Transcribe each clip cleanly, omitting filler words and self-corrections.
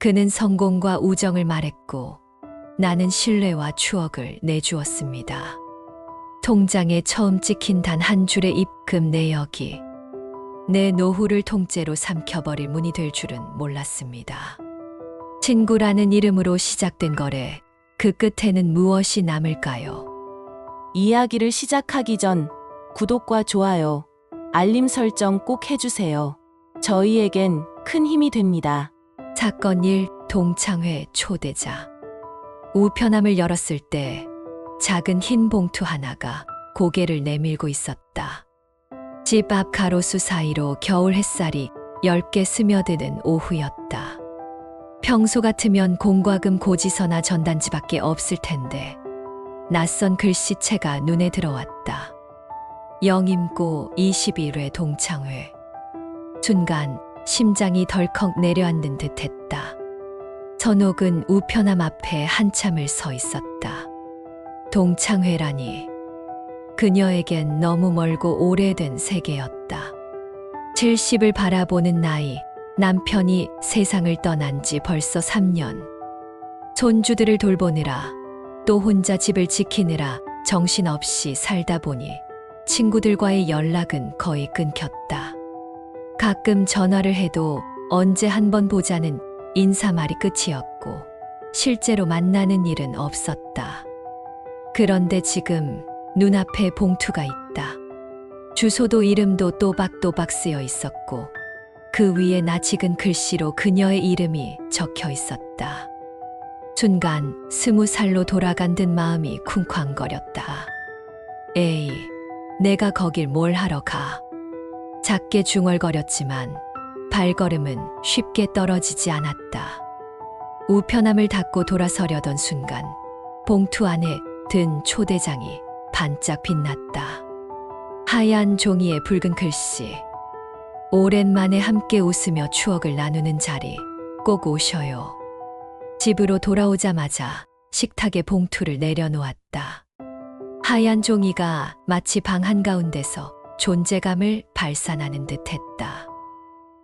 그는 성공과 우정을 말했고 나는 신뢰와 추억을 내주었습니다. 통장에 처음 찍힌 단 한 줄의 입금 내역이 내 노후를 통째로 삼켜버릴 문이 될 줄은 몰랐습니다. 친구라는 이름으로 시작된 거래, 그 끝에는 무엇이 남을까요? 이야기를 시작하기 전 구독과 좋아요, 알림 설정 꼭 해주세요. 저희에겐 큰 힘이 됩니다. 사건 1. 동창회 초대자. 우편함을 열었을 때 작은 흰 봉투 하나가 고개를 내밀고 있었다. 집 앞 가로수 사이로 겨울 햇살이 엷게 스며드는 오후였다. 평소 같으면 공과금 고지서나 전단지밖에 없을 텐데 낯선 글씨체가 눈에 들어왔다. 영임고 21회 동창회. 순간 심장이 덜컥 내려앉는 듯했다. 선옥은 우편함 앞에 한참을 서 있었다. 동창회라니 그녀에겐 너무 멀고 오래된 세계였다. 70을 바라보는 나이, 남편이 세상을 떠난 지 벌써 3년. 손주들을 돌보느라 또 혼자 집을 지키느라 정신없이 살다 보니 친구들과의 연락은 거의 끊겼다. 가끔 전화를 해도 언제 한번 보자는 인사말이 끝이었고 실제로 만나는 일은 없었다. 그런데 지금 눈앞에 봉투가 있다. 주소도 이름도 또박또박 쓰여 있었고 그 위에 낯익은 글씨로 그녀의 이름이 적혀 있었다. 순간 20살로 돌아간 듯 마음이 쿵쾅거렸다. 에이, 내가 거길 뭘 하러 가. 작게 중얼거렸지만 발걸음은 쉽게 떨어지지 않았다. 우편함을 닫고 돌아서려던 순간 봉투 안에 든 초대장이 반짝 빛났다. 하얀 종이에 붉은 글씨. 오랜만에 함께 웃으며 추억을 나누는 자리 꼭 오셔요. 집으로 돌아오자마자 식탁에 봉투를 내려놓았다. 하얀 종이가 마치 방 한가운데서 존재감을 발산하는 듯했다.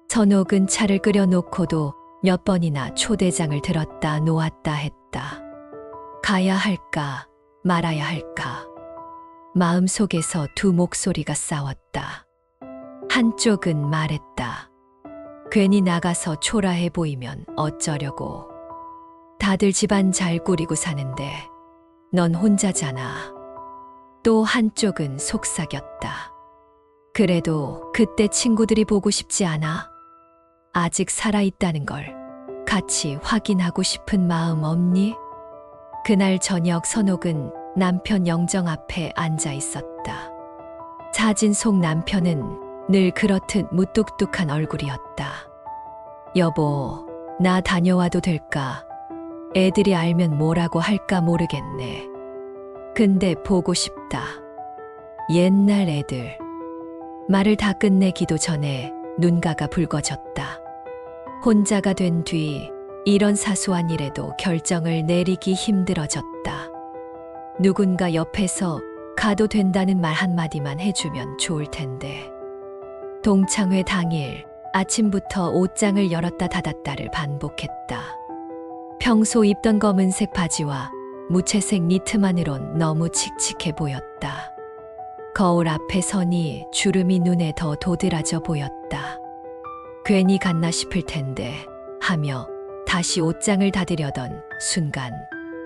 선옥은 차를 끓여놓고도 몇 번이나 초대장을 들었다 놓았다 했다. 가야 할까 말아야 할까. 마음속에서 두 목소리가 싸웠다. 한쪽은 말했다. 괜히 나가서 초라해 보이면 어쩌려고. 다들 집안 잘 꾸리고 사는데 넌 혼자잖아. 또 한쪽은 속삭였다. 그래도 그때 친구들이 보고 싶지 않아? 아직 살아있다는 걸 같이 확인하고 싶은 마음 없니? 그날 저녁 선옥은 남편 영정 앞에 앉아 있었다. 사진 속 남편은 늘 그렇듯 무뚝뚝한 얼굴이었다. 여보, 나 다녀와도 될까? 애들이 알면 뭐라고 할까 모르겠네. 근데 보고 싶다. 옛날 애들. 말을 다 끝내기도 전에 눈가가 붉어졌다. 혼자가 된 뒤 이런 사소한 일에도 결정을 내리기 힘들어졌다. 누군가 옆에서 가도 된다는 말 한마디만 해주면 좋을 텐데. 동창회 당일 아침부터 옷장을 열었다 닫았다를 반복했다. 평소 입던 검은색 바지와 무채색 니트만으론 너무 칙칙해 보였다. 거울 앞에 서니 주름이 눈에 더 도드라져 보였다. 괜히 갔나 싶을 텐데 하며 다시 옷장을 닫으려던 순간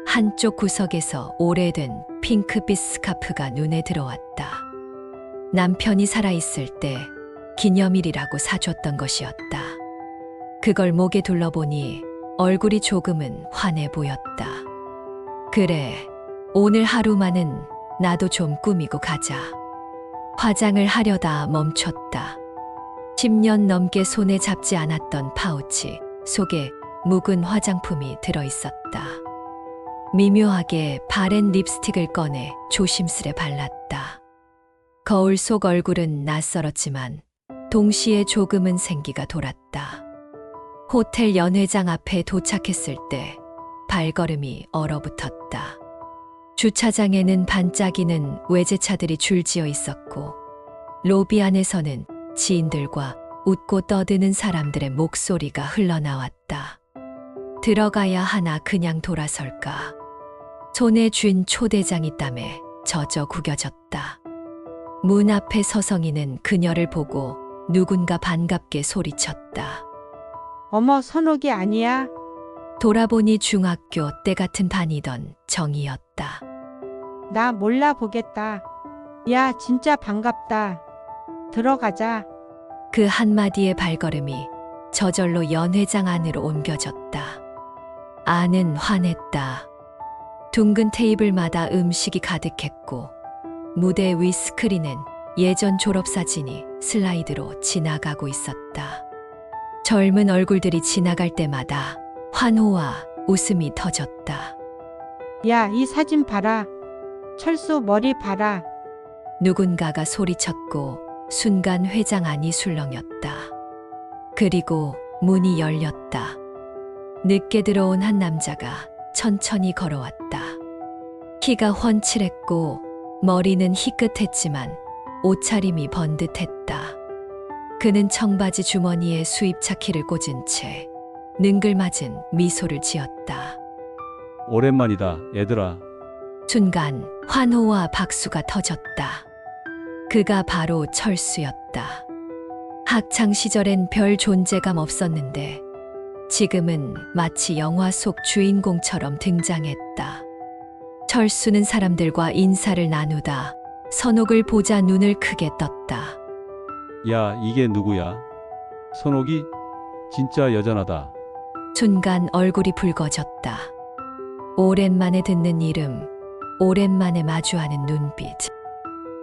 한쪽 구석에서 오래된 핑크빛 스카프가 눈에 들어왔다. 남편이 살아있을 때 기념일이라고 사줬던 것이었다. 그걸 목에 둘러보니 얼굴이 조금은 환해 보였다. 그래, 오늘 하루만은 나도 좀 꾸미고 가자. 화장을 하려다 멈췄다. 10년 넘게 손에 잡지 않았던 파우치 속에 묵은 화장품이 들어있었다. 미묘하게 바랜 립스틱을 꺼내 조심스레 발랐다. 거울 속 얼굴은 낯설었지만 동시에 조금은 생기가 돌았다. 호텔 연회장 앞에 도착했을 때 발걸음이 얼어붙었다. 주차장에는 반짝이는 외제차들이 줄지어 있었고 로비 안에서는 지인들과 웃고 떠드는 사람들의 목소리가 흘러나왔다. 들어가야 하나 그냥 돌아설까. 손에 쥔 초대장이 땀에 젖어 구겨졌다. 문 앞에 서성이는 그녀를 보고 누군가 반갑게 소리쳤다. 어머, 선옥이 아니야? 돌아보니 중학교 때 같은 반이던 정이었다. 나 몰라보겠다. 야, 진짜 반갑다. 들어가자. 그 한마디의 발걸음이 저절로 연회장 안으로 옮겨졌다. 안은 환했다. 둥근 테이블마다 음식이 가득했고 무대 위 스크린엔 예전 졸업사진이 슬라이드로 지나가고 있었다. 젊은 얼굴들이 지나갈 때마다 환호와 웃음이 터졌다. 야, 이 사진 봐라. 철수 머리 봐라. 누군가가 소리쳤고 순간 회장 안이 술렁였다. 그리고 문이 열렸다. 늦게 들어온 한 남자가 천천히 걸어왔다. 키가 훤칠했고 머리는 희끗했지만 옷차림이 번듯했다. 그는 청바지 주머니에 수입차 키를 꽂은 채 능글맞은 미소를 지었다. 오랜만이다, 얘들아. 순간 환호와 박수가 터졌다. 그가 바로 철수였다. 학창 시절엔 별 존재감 없었는데 지금은 마치 영화 속 주인공처럼 등장했다. 철수는 사람들과 인사를 나누다 선옥을 보자 눈을 크게 떴다. 야, 이게 누구야? 선옥이? 진짜 여전하다. 순간 얼굴이 붉어졌다. 오랜만에 듣는 이름, 오랜만에 마주하는 눈빛.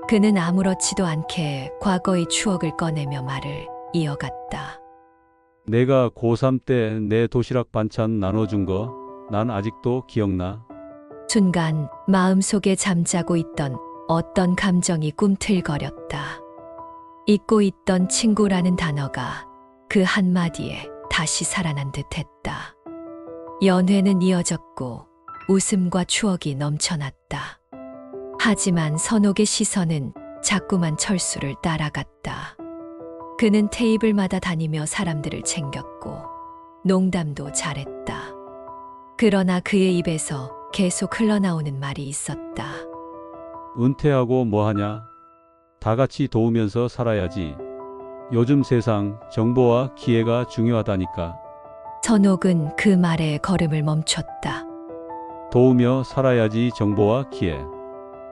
그는 아무렇지도 않게 과거의 추억을 꺼내며 말을 이어갔다. 내가 고3 때 내 도시락 반찬 나눠준 거, 난 아직도 기억나. 순간 마음속에 잠자고 있던 어떤 감정이 꿈틀거렸다. 잊고 있던 친구라는 단어가 그 한마디에 다시 살아난 듯했다. 연회는 이어졌고 웃음과 추억이 넘쳐났다. 하지만 선옥의 시선은 자꾸만 철수를 따라갔다. 그는 테이블마다 다니며 사람들을 챙겼고 농담도 잘했다. 그러나 그의 입에서 계속 흘러나오는 말이 있었다. 은퇴하고 뭐 하냐? 다 같이 도우면서 살아야지. 요즘 세상 정보와 기회가 중요하다니까. 선옥은 그 말에 걸음을 멈췄다. 도우며 살아야지 정보와 기회.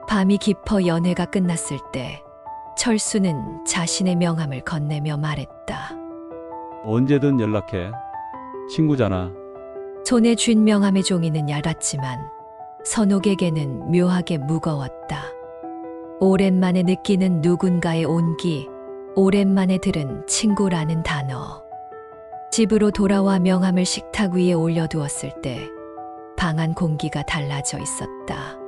밤이 깊어 연회가 끝났을 때 철수는 자신의 명함을 건네며 말했다. 언제든 연락해. 친구잖아. 손에 쥔 명함의 종이는 얇았지만 선옥에게는 묘하게 무거웠다. 오랜만에 느끼는 누군가의 온기, 오랜만에 들은 친구라는 단어. 집으로 돌아와 명함을 식탁 위에 올려두었을 때 방 안 공기가 달라져 있었다.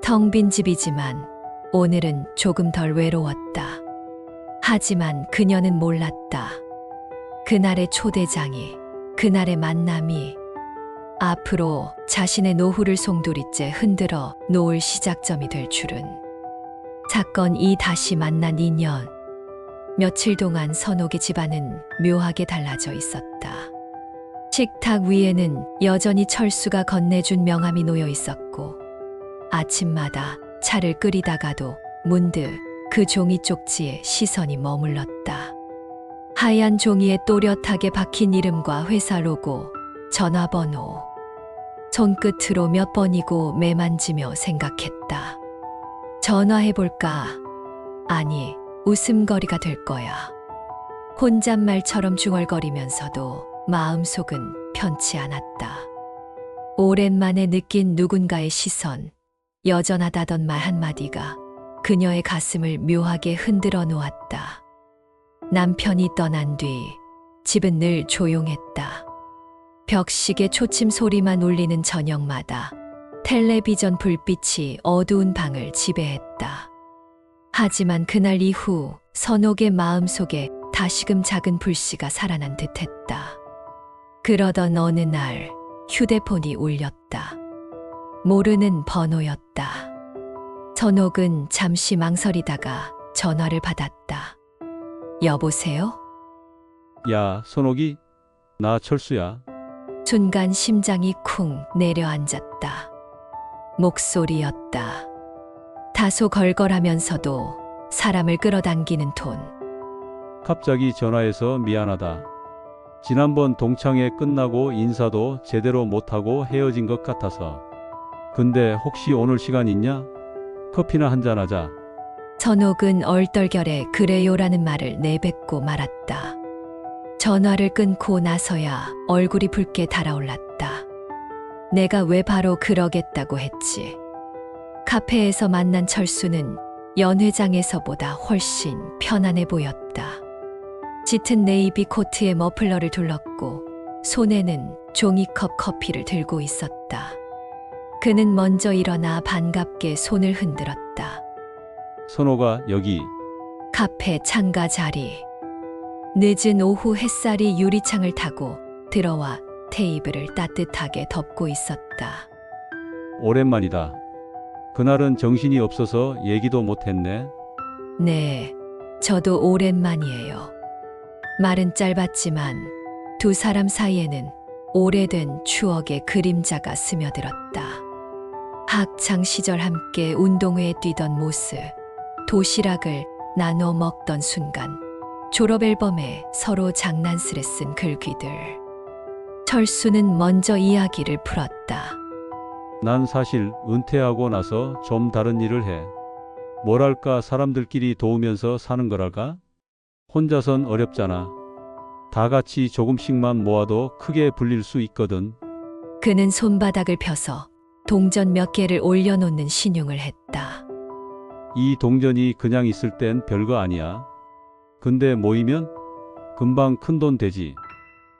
텅 빈 집이지만 오늘은 조금 덜 외로웠다. 하지만 그녀는 몰랐다. 그날의 초대장이, 그날의 만남이 앞으로 자신의 노후를 송두리째 흔들어 놓을 시작점이 될 줄은. 사건이 다시 만난 인연. 며칠 동안 선옥의 집안은 묘하게 달라져 있었다. 식탁 위에는 여전히 철수가 건네준 명함이 놓여 있었고 아침마다 차를 끓이다가도 문득 그 종이 쪽지에 시선이 머물렀다. 하얀 종이에 또렷하게 박힌 이름과 회사 로고, 전화번호. 손끝으로 몇 번이고 매만지며 생각했다. 전화해볼까? 아니, 웃음거리가 될 거야. 혼잣말처럼 중얼거리면서도 마음속은 편치 않았다. 오랜만에 느낀 누군가의 시선, 여전하다던 말 한마디가 그녀의 가슴을 묘하게 흔들어 놓았다. 남편이 떠난 뒤 집은 늘 조용했다. 벽식의 초침 소리만 울리는 저녁마다 텔레비전 불빛이 어두운 방을 지배했다. 하지만 그날 이후 선옥의 마음속에 다시금 작은 불씨가 살아난 듯했다. 그러던 어느 날 휴대폰이 울렸다. 모르는 번호였다. 선옥은 잠시 망설이다가 전화를 받았다. 여보세요? 야, 선옥이? 나 철수야. 순간 심장이 쿵 내려앉았다. 목소리였다. 다소 걸걸하면서도 사람을 끌어당기는 톤. 갑자기 전화해서 미안하다. 지난번 동창회 끝나고 인사도 제대로 못하고 헤어진 것 같아서. 근데 혹시 오늘 시간 있냐? 커피나 한잔 하자. 선옥은 얼떨결에 그래요라는 말을 내뱉고 말았다. 전화를 끊고 나서야 얼굴이 붉게 달아올랐다. 내가 왜 바로 그러겠다고 했지. 카페에서 만난 철수는 연회장에서보다 훨씬 편안해 보였다. 짙은 네이비 코트에 머플러를 둘렀고 손에는 종이컵 커피를 들고 있었다. 그는 먼저 일어나 반갑게 손을 흔들었다. 선호가 여기. 카페 창가 자리. 늦은 오후 햇살이 유리창을 타고 들어와 테이블을 따뜻하게 덮고 있었다. 오랜만이다. 그날은 정신이 없어서 얘기도 못했네. 네, 저도 오랜만이에요. 말은 짧았지만 두 사람 사이에는 오래된 추억의 그림자가 스며들었다. 학창 시절 함께 운동회에 뛰던 모습, 도시락을 나눠 먹던 순간, 졸업 앨범에 서로 장난스레 쓴 글귀들. 철수는 먼저 이야기를 풀었다. 난 사실 은퇴하고 나서 좀 다른 일을 해. 뭐랄까 사람들끼리 도우면서 사는 거랄까? 혼자선 어렵잖아. 다 같이 조금씩만 모아도 크게 불릴 수 있거든. 그는 손바닥을 펴서 동전 몇 개를 올려놓는 신용을 했다. 이 동전이 그냥 있을 땐 별거 아니야. 근데 모이면 금방 큰 돈 되지.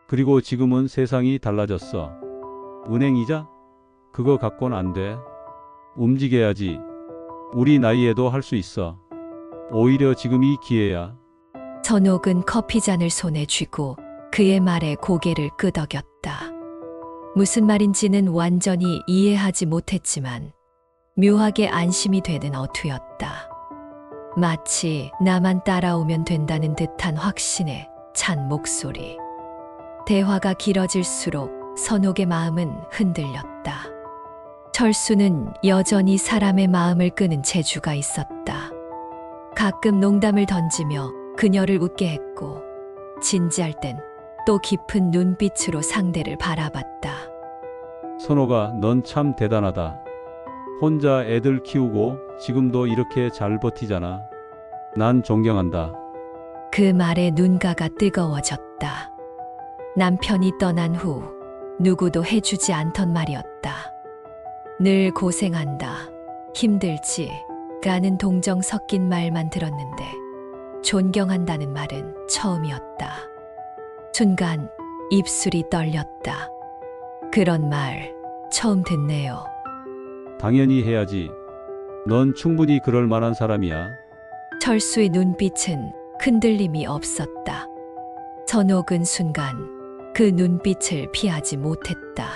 그리고 지금은 세상이 달라졌어. 은행 이자? 그거 갖곤 안 돼. 움직여야지. 우리 나이에도 할 수 있어. 오히려 지금이 기회야. 선옥은 커피잔을 손에 쥐고 그의 말에 고개를 끄덕였다. 무슨 말인지는 완전히 이해하지 못했지만 묘하게 안심이 되는 어투였다. 마치 나만 따라오면 된다는 듯한 확신에 찬 목소리. 대화가 길어질수록 선옥의 마음은 흔들렸다. 철수는 여전히 사람의 마음을 끄는 재주가 있었다. 가끔 농담을 던지며 그녀를 웃게 했고, 진지할 땐 또 깊은 눈빛으로 상대를 바라봤다. 선호가 넌 참 대단하다. 혼자 애들 키우고 지금도 이렇게 잘 버티잖아. 난 존경한다. 그 말에 눈가가 뜨거워졌다. 남편이 떠난 후 누구도 해주지 않던 말이었다. 늘 고생한다. 힘들지. 가는 동정 섞인 말만 들었는데 존경한다는 말은 처음이었다. 순간 입술이 떨렸다. 그런 말 처음 듣네요. 당연히 해야지. 넌 충분히 그럴 만한 사람이야. 철수의 눈빛은 흔들림이 없었다. 선옥은 순간 그 눈빛을 피하지 못했다.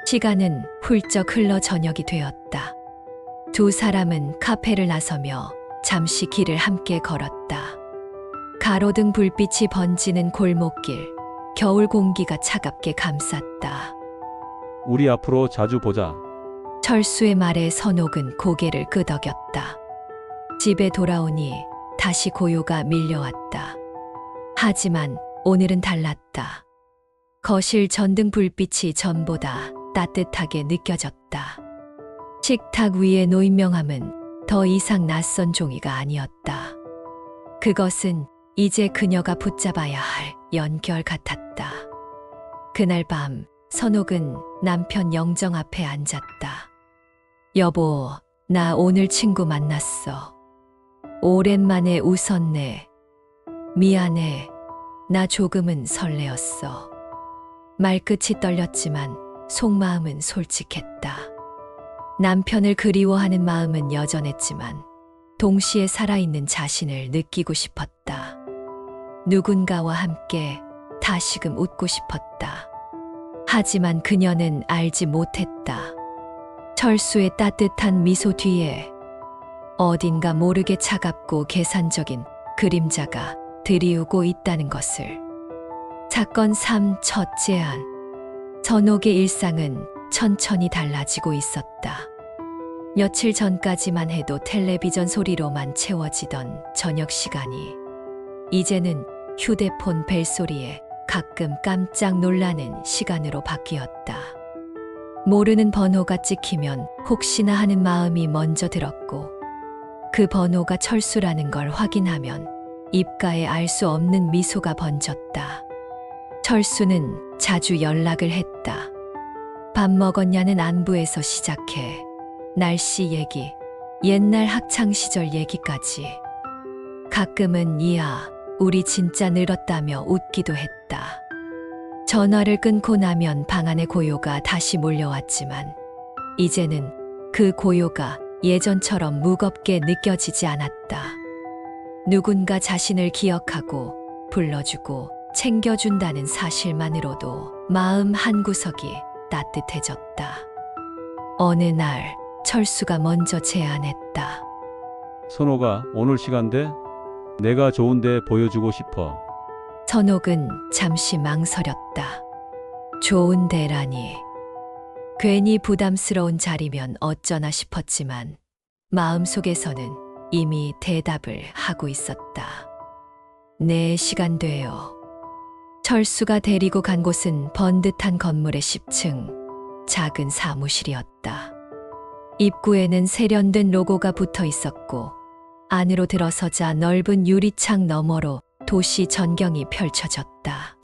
시간은 훌쩍 흘러 저녁이 되었다. 두 사람은 카페를 나서며 잠시 길을 함께 걸었다. 가로등 불빛이 번지는 골목길, 겨울 공기가 차갑게 감쌌다. 우리 앞으로 자주 보자. 철수의 말에 선옥은 고개를 끄덕였다. 집에 돌아오니 다시 고요가 밀려왔다. 하지만 오늘은 달랐다. 거실 전등 불빛이 전보다 따뜻하게 느껴졌다. 식탁 위에 놓인 명함은 더 이상 낯선 종이가 아니었다. 그것은 이제 그녀가 붙잡아야 할 연결 같았다. 그날 밤 선옥은 남편 영정 앞에 앉았다. 여보, 나 오늘 친구 만났어. 오랜만에 웃었네. 미안해. 나 조금은 설레었어. 말끝이 떨렸지만 속마음은 솔직했다. 남편을 그리워하는 마음은 여전했지만 동시에 살아있는 자신을 느끼고 싶었다. 누군가와 함께 다시금 웃고 싶었다. 하지만 그녀는 알지 못했다. 철수의 따뜻한 미소 뒤에 어딘가 모르게 차갑고 계산적인 그림자가 드리우고 있다는 것을. 사건 3 첫 제안. 선옥의 일상은 천천히 달라지고 있었다. 며칠 전까지만 해도 텔레비전 소리로만 채워지던 저녁 시간이 이제는 휴대폰 벨소리에 가끔 깜짝 놀라는 시간으로 바뀌었다. 모르는 번호가 찍히면 혹시나 하는 마음이 먼저 들었고, 그 번호가 철수라는 걸 확인하면 입가에 알 수 없는 미소가 번졌다. 철수는 자주 연락을 했다. 밥 먹었냐는 안부에서 시작해 날씨 얘기, 옛날 학창시절 얘기까지. 가끔은 이야, 우리 진짜 늙었다며 웃기도 했다. 전화를 끊고 나면 방 안의 고요가 다시 몰려왔지만 이제는 그 고요가 예전처럼 무겁게 느껴지지 않았다. 누군가 자신을 기억하고 불러주고 챙겨준다는 사실만으로도 마음 한구석이 따뜻해졌다. 어느 날 철수가 먼저 제안했다. 선호가 오늘 시간대? 내가 좋은데 보여주고 싶어. 선옥은 잠시 망설였다. 좋은 데라니. 괜히 부담스러운 자리면 어쩌나 싶었지만 마음속에서는 이미 대답을 하고 있었다. 네, 시간 돼요. 철수가 데리고 간 곳은 번듯한 건물의 10층, 작은 사무실이었다. 입구에는 세련된 로고가 붙어 있었고, 안으로 들어서자 넓은 유리창 너머로 도시 전경이 펼쳐졌다.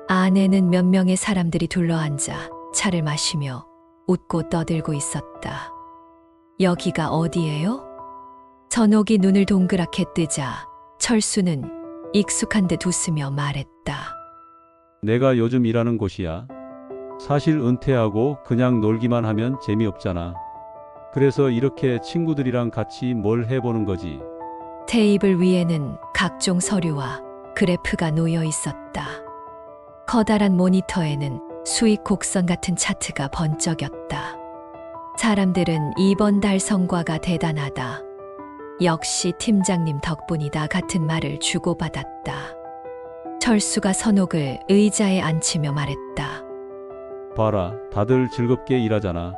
안에는 몇 명의 사람들이 둘러앉아 차를 마시며 웃고 떠들고 있었다. 여기가 어디예요? 선옥이 눈을 동그랗게 뜨자 철수는 익숙한 듯 웃으며 말했다. 내가 요즘 일하는 곳이야. 사실 은퇴하고 그냥 놀기만 하면 재미없잖아. 그래서 이렇게 친구들이랑 같이 뭘 해보는 거지. 테이블 위에는 각종 서류와 그래프가 놓여 있었다. 커다란 모니터에는 수익 곡선 같은 차트가 번쩍였다. 사람들은 이번 달 성과가 대단하다. 역시 팀장님 덕분이다 같은 말을 주고받았다. 철수가 선옥을 의자에 앉히며 말했다. 봐라, 다들 즐겁게 일하잖아.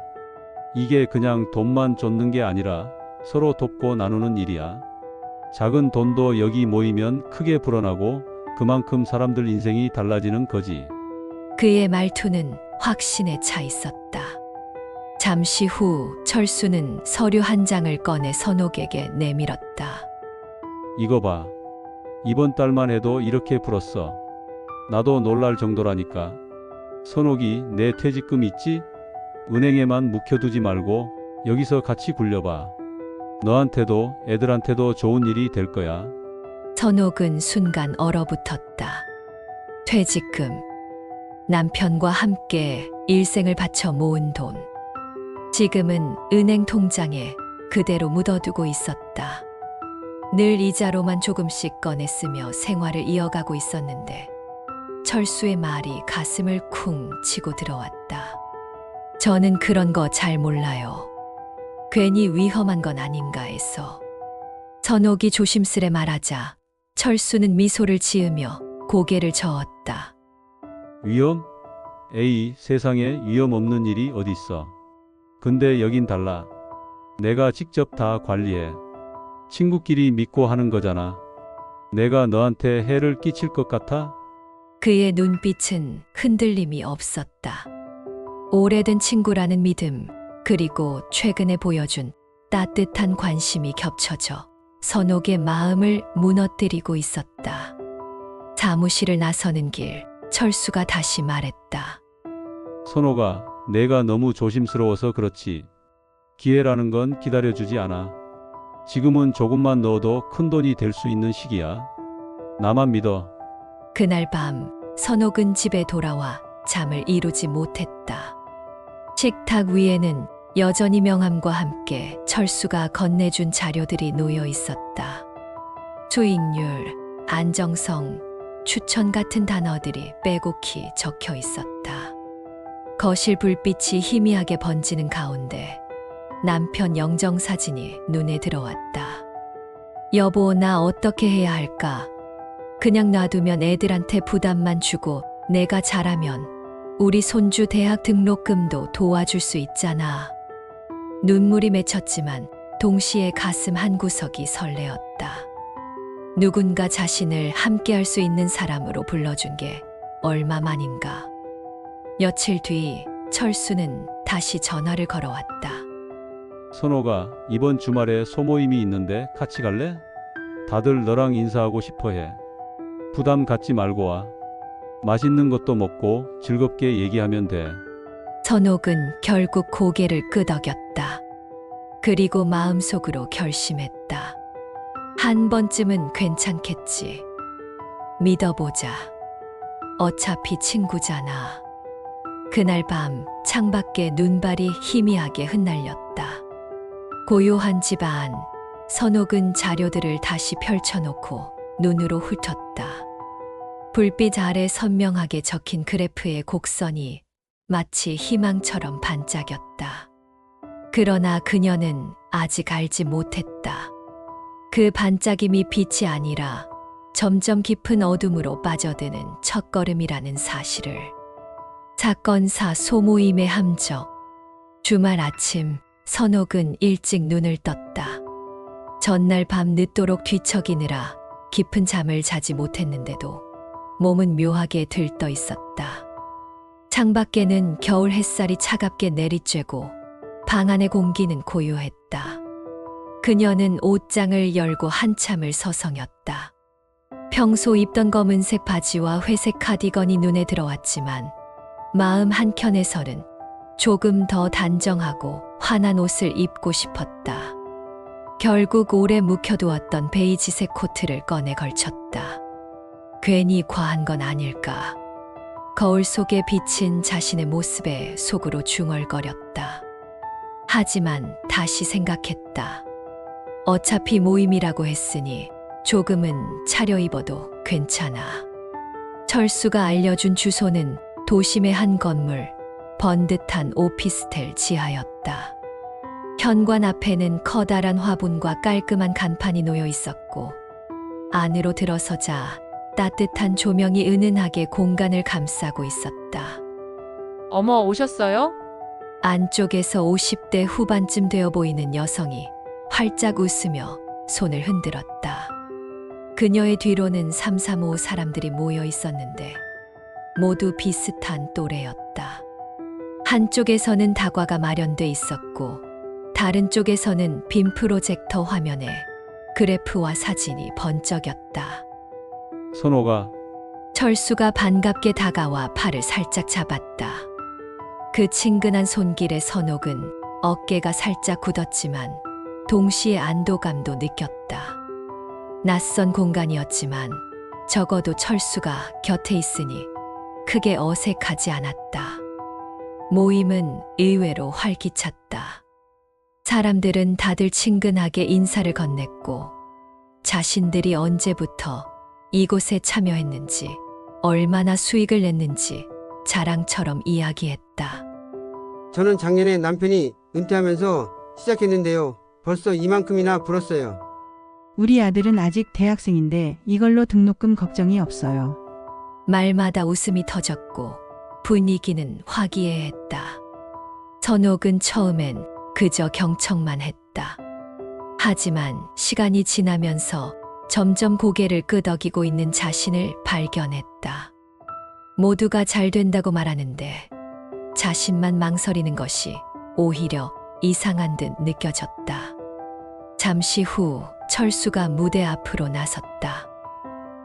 이게 그냥 돈만 쫓는 게 아니라 서로 돕고 나누는 일이야. 작은 돈도 여기 모이면 크게 불어나고 그만큼 사람들 인생이 달라지는 거지. 그의 말투는 확신에 차 있었다. 잠시 후 철수는 서류 한 장을 꺼내 선옥에게 내밀었다. 이거 봐. 이번 달만 해도 이렇게 불었어. 나도 놀랄 정도라니까. 선옥이 내 퇴직금 있지? 은행에만 묵혀두지 말고 여기서 같이 굴려봐. 너한테도 애들한테도 좋은 일이 될 거야. 선옥은 순간 얼어붙었다. 퇴직금. 남편과 함께 일생을 바쳐 모은 돈. 지금은 은행 통장에 그대로 묻어두고 있었다. 늘 이자로만 조금씩 꺼냈으며 생활을 이어가고 있었는데 철수의 말이 가슴을 쿵 치고 들어왔다. 저는 그런 거 잘 몰라요. 괜히 위험한 건 아닌가 해서. 선옥이 조심스레 말하자 철수는 미소를 지으며 고개를 저었다. 위험? 에이, 세상에 위험 없는 일이 어딨어. 근데 여긴 달라. 내가 직접 다 관리해. 친구끼리 믿고 하는 거잖아. 내가 너한테 해를 끼칠 것 같아? 그의 눈빛은 흔들림이 없었다. 오래된 친구라는 믿음, 그리고 최근에 보여준 따뜻한 관심이 겹쳐져 선옥의 마음을 무너뜨리고 있었다. 사무실을 나서는 길, 철수가 다시 말했다. 선호가, 내가 너무 조심스러워서 그렇지. 기회라는 건 기다려주지 않아. 지금은 조금만 넣어도 큰 돈이 될 수 있는 시기야. 나만 믿어. 그날 밤 선옥은 집에 돌아와 잠을 이루지 못했다. 식탁 위에는 여전히 명함과 함께 철수가 건네준 자료들이 놓여 있었다. 수익률, 안정성, 추천 같은 단어들이 빼곡히 적혀 있었다. 거실 불빛이 희미하게 번지는 가운데 남편 영정사진이 눈에 들어왔다. 여보, 나 어떻게 해야 할까? 그냥 놔두면 애들한테 부담만 주고 내가 잘하면 우리 손주 대학 등록금도 도와줄 수 있잖아. 눈물이 맺혔지만 동시에 가슴 한구석이 설레었다. 누군가 자신을 함께할 수 있는 사람으로 불러준 게 얼마만인가. 며칠 뒤 철수는 다시 전화를 걸어왔다. 선호가 이번 주말에 소모임이 있는데 같이 갈래? 다들 너랑 인사하고 싶어 해. 부담 갖지 말고 와. 맛있는 것도 먹고 즐겁게 얘기하면 돼. 선옥은 결국 고개를 끄덕였다. 그리고 마음속으로 결심했다. 한 번쯤은 괜찮겠지. 믿어보자. 어차피 친구잖아. 그날 밤 창밖에 눈발이 희미하게 흩날렸다. 고요한 집 안, 선옥은 자료들을 다시 펼쳐놓고 눈으로 훑었다. 불빛 아래 선명하게 적힌 그래프의 곡선이 마치 희망처럼 반짝였다. 그러나 그녀는 아직 알지 못했다. 그 반짝임이 빛이 아니라 점점 깊은 어둠으로 빠져드는 첫걸음이라는 사실을. 사건사 소모임의 함정. 주말 아침 선옥은 일찍 눈을 떴다. 전날 밤 늦도록 뒤척이느라 깊은 잠을 자지 못했는데도 몸은 묘하게 들떠 있었다. 창밖에는 겨울 햇살이 차갑게 내리쬐고 방 안의 공기는 고요했다. 그녀는 옷장을 열고 한참을 서성였다. 평소 입던 검은색 바지와 회색 카디건이 눈에 들어왔지만 마음 한켠에서는 조금 더 단정하고 환한 옷을 입고 싶었다. 결국 오래 묵혀두었던 베이지색 코트를 꺼내 걸쳤다. 괜히 과한 건 아닐까. 거울 속에 비친 자신의 모습에 속으로 중얼거렸다. 하지만 다시 생각했다. 어차피 모임이라고 했으니 조금은 차려입어도 괜찮아. 철수가 알려준 주소는 도심의 한 건물, 번듯한 오피스텔 지하였다. 현관 앞에는 커다란 화분과 깔끔한 간판이 놓여 있었고 안으로 들어서자 따뜻한 조명이 은은하게 공간을 감싸고 있었다. 어머, 오셨어요? 안쪽에서 50대 후반쯤 되어 보이는 여성이 활짝 웃으며 손을 흔들었다. 그녀의 뒤로는 335 사람들이 모여 있었는데 모두 비슷한 또래였다. 한쪽에서는 다과가 마련돼 있었고 다른 쪽에서는 빔 프로젝터 화면에 그래프와 사진이 번쩍였다. 선호가 철수가 반갑게 다가와 팔을 살짝 잡았다. 그 친근한 손길에 선옥은 어깨가 살짝 굳었지만 동시에 안도감도 느꼈다. 낯선 공간이었지만 적어도 철수가 곁에 있으니 크게 어색하지 않았다. 모임은 의외로 활기찼다. 사람들은 다들 친근하게 인사를 건넸고 자신들이 언제부터 이곳에 참여했는지, 얼마나 수익을 냈는지 자랑처럼 이야기했다. 저는 작년에 남편이 은퇴하면서 시작했는데요. 벌써 이만큼이나 벌었어요. 우리 아들은 아직 대학생인데 이걸로 등록금 걱정이 없어요. 말마다 웃음이 터졌고 분위기는 화기애애했다. 선옥은 처음엔 그저 경청만 했다. 하지만 시간이 지나면서 점점 고개를 끄덕이고 있는 자신을 발견했다. 모두가 잘 된다고 말하는데 자신만 망설이는 것이 오히려 이상한 듯 느껴졌다. 잠시 후 철수가 무대 앞으로 나섰다.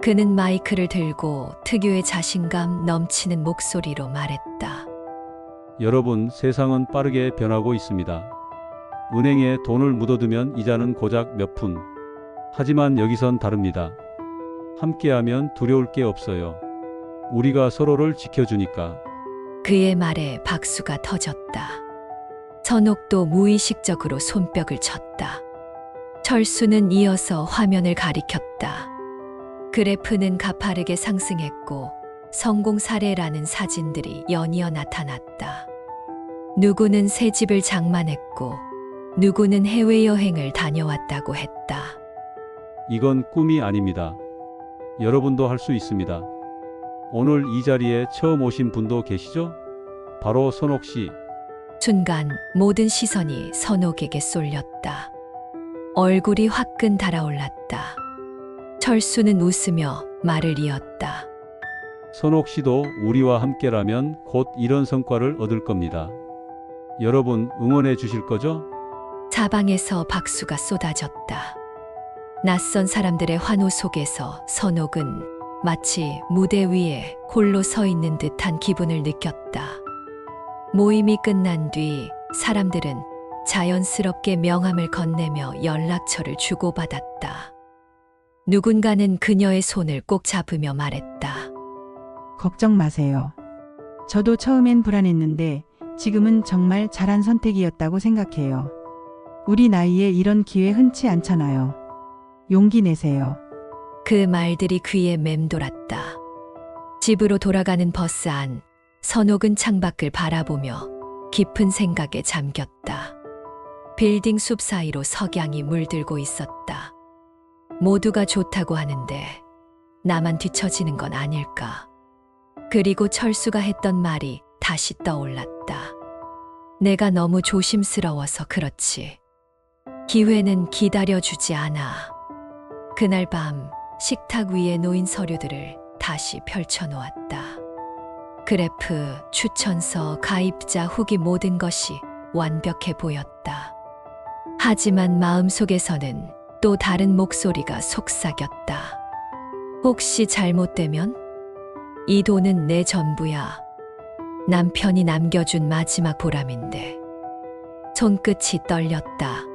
그는 마이크를 들고 특유의 자신감 넘치는 목소리로 말했다. 여러분, 세상은 빠르게 변하고 있습니다. 은행에 돈을 묻어두면 이자는 고작 몇 푼. 하지만 여기선 다릅니다. 함께하면 두려울 게 없어요. 우리가 서로를 지켜주니까. 그의 말에 박수가 터졌다. 선옥도 무의식적으로 손뼉을 쳤다. 철수는 이어서 화면을 가리켰다. 그래프는 가파르게 상승했고 성공 사례라는 사진들이 연이어 나타났다. 누구는 새 집을 장만했고 누구는 해외여행을 다녀왔다고 했다. 이건 꿈이 아닙니다. 여러분도 할 수 있습니다. 오늘 이 자리에 처음 오신 분도 계시죠? 바로 선옥 씨. 순간 모든 시선이 선옥에게 쏠렸다. 얼굴이 화끈 달아올랐다. 철수는 웃으며 말을 이었다. 선옥 씨도 우리와 함께라면 곧 이런 성과를 얻을 겁니다. 여러분 응원해 주실 거죠? 사방에서 박수가 쏟아졌다. 낯선 사람들의 환호 속에서 선옥은 마치 무대 위에 홀로 서 있는 듯한 기분을 느꼈다. 모임이 끝난 뒤 사람들은 자연스럽게 명함을 건네며 연락처를 주고받았다. 누군가는 그녀의 손을 꼭 잡으며 말했다. 걱정 마세요. 저도 처음엔 불안했는데 지금은 정말 잘한 선택이었다고 생각해요. 우리 나이에 이런 기회 흔치 않잖아요. 용기 내세요. 그 말들이 귀에 맴돌았다. 집으로 돌아가는 버스 안, 선옥은 창밖을 바라보며 깊은 생각에 잠겼다. 빌딩 숲 사이로 석양이 물들고 있었다. 모두가 좋다고 하는데 나만 뒤처지는 건 아닐까. 그리고 철수가 했던 말이 다시 떠올랐다. 내가 너무 조심스러워서 그렇지. 기회는 기다려주지 않아. 그날 밤 식탁 위에 놓인 서류들을 다시 펼쳐놓았다. 그래프, 추천서, 가입자 후기 모든 것이 완벽해 보였다. 하지만 마음속에서는 또 다른 목소리가 속삭였다. 혹시 잘못되면? 이 돈은 내 전부야. 남편이 남겨준 마지막 보람인데. 손끝이 떨렸다.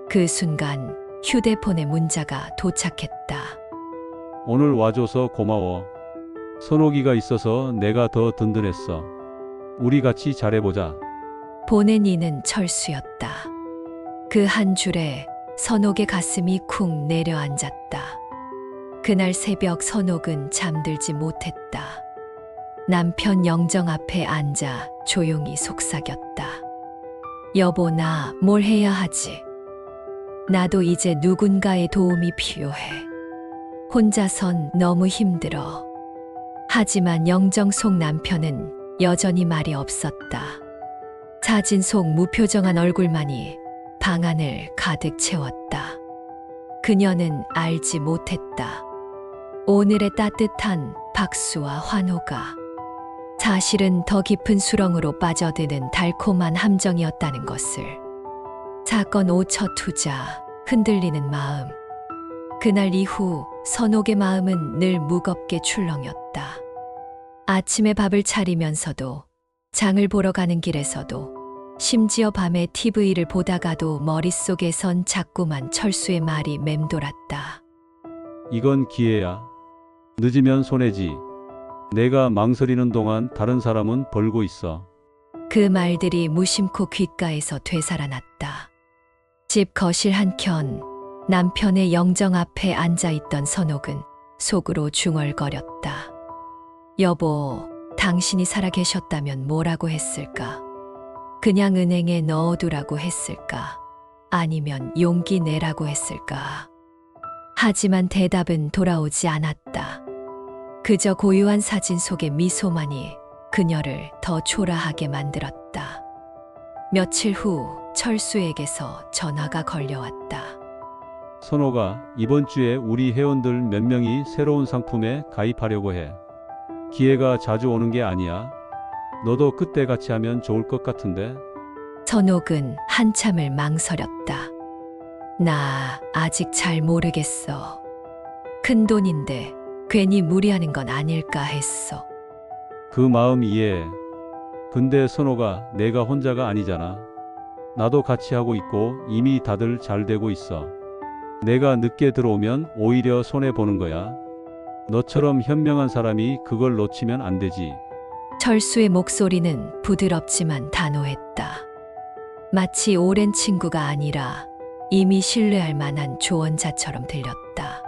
그 순간 휴대폰에 문자가 도착했다. 오늘 와줘서 고마워. 선옥이가 있어서 내가 더 든든했어. 우리 같이 잘해보자. 보낸 이는 철수였다. 그 한 줄에 선옥의 가슴이 쿵 내려앉았다. 그날 새벽 선옥은 잠들지 못했다. 남편 영정 앞에 앉아 조용히 속삭였다. 여보, 나 뭘 해야 하지? 나도 이제 누군가의 도움이 필요해. 혼자선 너무 힘들어. 하지만 영정 속 남편은 여전히 말이 없었다. 사진 속 무표정한 얼굴만이 방안을 가득 채웠다. 그녀는 알지 못했다. 오늘의 따뜻한 박수와 환호가 사실은 더 깊은 수렁으로 빠져드는 달콤한 함정이었다는 것을. 사건 5첫 투자, 흔들리는 마음. 그날 이후 선옥의 마음은 늘 무겁게 출렁였다. 아침에 밥을 차리면서도, 장을 보러 가는 길에서도, 심지어 밤에 TV를 보다가도 머릿속에선 자꾸만 철수의 말이 맴돌았다. 이건 기회야. 늦으면 손해지. 내가 망설이는 동안 다른 사람은 벌고 있어. 그 말들이 무심코 귓가에서 되살아났다. 집 거실 한켠, 남편의 영정 앞에 앉아있던 선옥은 속으로 중얼거렸다. 여보, 당신이 살아계셨다면 뭐라고 했을까? 그냥 은행에 넣어두라고 했을까? 아니면 용기 내라고 했을까? 하지만 대답은 돌아오지 않았다. 그저 고요한 사진 속의 미소만이 그녀를 더 초라하게 만들었다. 며칠 후 철수에게서 전화가 걸려왔다. 선옥아, 이번 주에 우리 회원들 몇 명이 새로운 상품에 가입하려고 해. 기회가 자주 오는 게 아니야. 너도 그때 같이 하면 좋을 것 같은데. 선옥은 한참을 망설였다. 나 아직 잘 모르겠어. 큰 돈인데 괜히 무리하는 건 아닐까 했어. 그 마음 이해해. 근데 선옥아, 내가 혼자가 아니잖아. 나도 같이 하고 있고 이미 다들 잘 되고 있어. 내가 늦게 들어오면 오히려 손해보는 거야. 너처럼 현명한 사람이 그걸 놓치면 안 되지. 철수의 목소리는 부드럽지만 단호했다. 마치 오랜 친구가 아니라 이미 신뢰할 만한 조언자처럼 들렸다.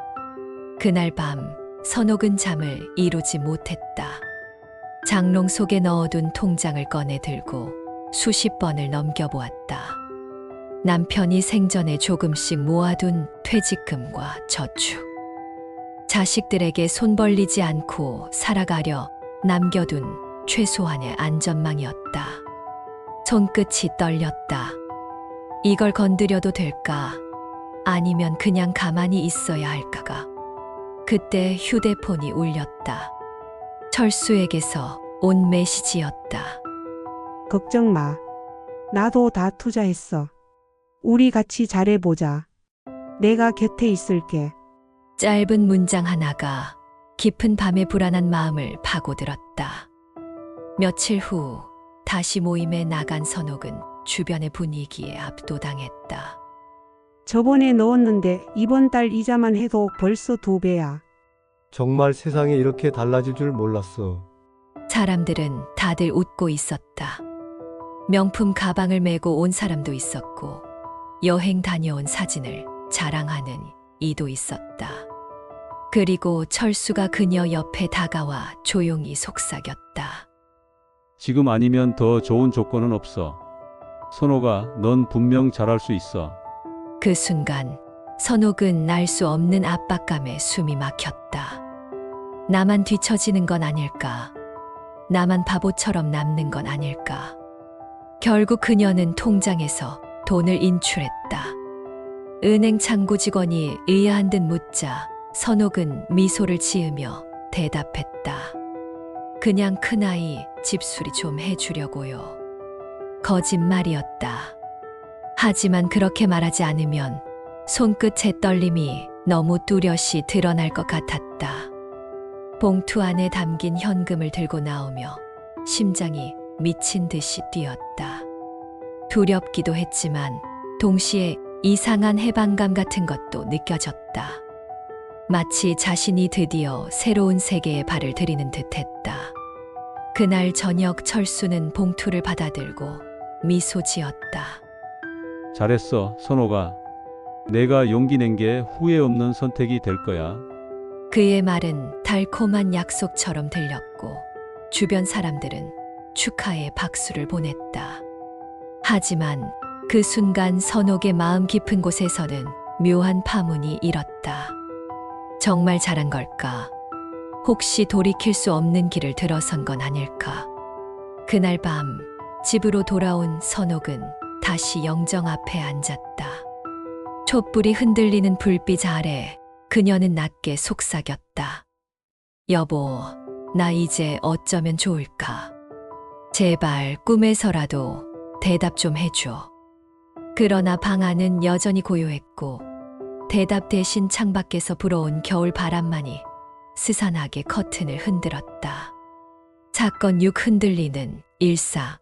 그날 밤 선옥은 잠을 이루지 못했다. 장롱 속에 넣어둔 통장을 꺼내 들고 수십 번을 넘겨보았다. 남편이 생전에 조금씩 모아둔 퇴직금과 저축. 자식들에게 손 벌리지 않고 살아가려 남겨둔 최소한의 안전망이었다. 손끝이 떨렸다. 이걸 건드려도 될까? 아니면 그냥 가만히 있어야 할까가. 그때 휴대폰이 울렸다. 철수에게서 온 메시지였다. 걱정 마. 나도 다 투자했어. 우리 같이 잘해보자. 내가 곁에 있을게. 짧은 문장 하나가 깊은 밤의 불안한 마음을 파고들었다. 며칠 후 다시 모임에 나간 선옥은 주변의 분위기에 압도당했다. 저번에 넣었는데 이번 달 이자만 해도 벌써 2배야. 정말 세상이 이렇게 달라질 줄 몰랐어. 사람들은 다들 웃고 있었다. 명품 가방을 메고 온 사람도 있었고, 여행 다녀온 사진을 자랑하는 이도 있었다. 그리고 철수가 그녀 옆에 다가와 조용히 속삭였다. 지금 아니면 더 좋은 조건은 없어. 선호가, 넌 분명 잘할 수 있어. 그 순간 선옥은 날 수 없는 압박감에 숨이 막혔다. 나만 뒤처지는 건 아닐까? 나만 바보처럼 남는 건 아닐까? 결국 그녀는 통장에서 돈을 인출했다. 은행 창구 직원이 의아한 듯 묻자 선옥은 미소를 지으며 대답했다. 그냥 큰아이 집수리 좀 해주려고요. 거짓말이었다. 하지만 그렇게 말하지 않으면 손끝의 떨림이 너무 뚜렷이 드러날 것 같았다. 봉투 안에 담긴 현금을 들고 나오며 심장이 미친 듯이 뛰었다. 두렵기도 했지만 동시에 이상한 해방감 같은 것도 느껴졌다. 마치 자신이 드디어 새로운 세계에 발을 들이는 듯했다. 그날 저녁 철수는 봉투를 받아들고 미소 지었다. 잘했어, 선호가. 내가 용기 낸 게 후회 없는 선택이 될 거야. 그의 말은 달콤한 약속처럼 들렸고 주변 사람들은 축하의 박수를 보냈다. 하지만 그 순간 선옥의 마음 깊은 곳에서는 묘한 파문이 일었다. 정말 잘한 걸까? 혹시 돌이킬 수 없는 길을 들어선 건 아닐까? 그날 밤 집으로 돌아온 선옥은 다시 영정 앞에 앉았다. 촛불이 흔들리는 불빛 아래 그녀는 낮게 속삭였다. 여보, 나 이제 어쩌면 좋을까? 제발 꿈에서라도 대답 좀 해줘. 그러나 방 안은 여전히 고요했고 대답 대신 창밖에서 불어온 겨울 바람만이 스산하게 커튼을 흔들었다. 사건 6 흔들리는 일사.